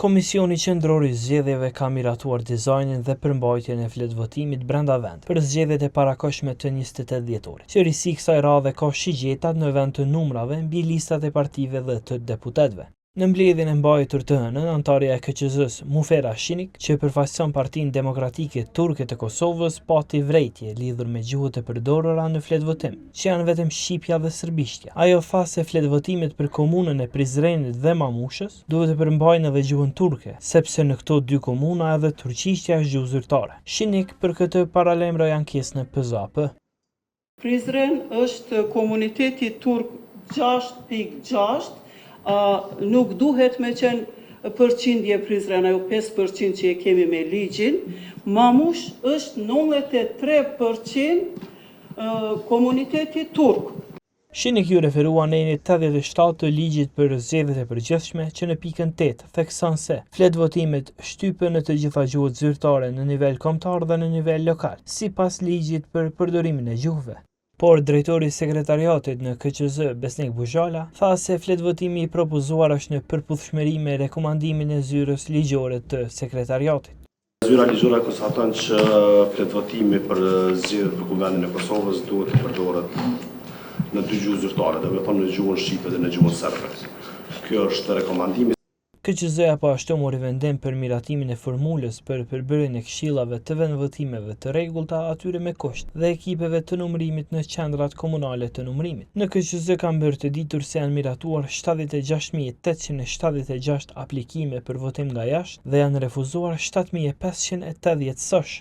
Komisioni Qendror i Zgjedhjeve ka miratuar dizajnin dhe përmbajtjen e fletvotimit brenda vendit për zgjedhjet e parakohshme të 28 dhjetorit. Qeverisja kësaj radhe ka shigjetat në vend të numrave mbi listat e partive dhe të deputetëve. Në mbledhjen e mbajtur të hënën, antarja e KQZ-s Mufera Shinik, që përfaqëson Partinë Demokratike Turke të Kosovës, pati vrejtje lidhur me gjuhët e përdorura në fletvotim, që janë vetëm shqipja dhe serbishtja. Ajo tha se fletvotimet për komunën e Prizrenit dhe Mamushës duhet të përmbajnë edhe gjuhën turke, sepse në këto dy komuna edhe turqishtja është gjuhë zyrtare. Shinik për këtë paralajmëroi ankesën e PZAP. Prizren është komuniteti turk 6.6. Nuk duhet me qenë përqindje Prizren, ajo 5% që e kemi me ligjin. Mamush është 93% komuniteti turk. Shinik ju referua në 87 të ligjit për zgjedhjet e përgjithshme që në pikën 8 thekson se fletvotimet shtypen në të gjitha gjuhët zyrtare në nivel kombëtar dhe në nivel lokal, sipas ligjit për përdorimin e gjuhëve. Por drejtori i sekretariatit në KQZ, Besnik Buzhala, tha se fletvotimi i propozuar është në përputhshmëri me rekomandimin e zyrës ligjore të sekretariatit. Zyra ligjore konstaton që fletvotimi për zgjedhjet për Kuvendin e Kosovës duhet të përdoret në dy gjuhë zyrtare, dhe me thonë në gjuhën shqipe dhe në gjuhën serbe. Kjo është rekomandimi. KQZ-ja po ashtu mori vendim për miratimin e formulës për përbërjen e këshillave të vendvotimeve të rregullta atyre me kusht dhe ekipeve të numërimit në qendrat komunale të numërimit. Në KQZ kanë bërë të ditur se janë miratuar 76.876 aplikime për votim nga jashtë dhe janë refuzuar 7.580 sosh.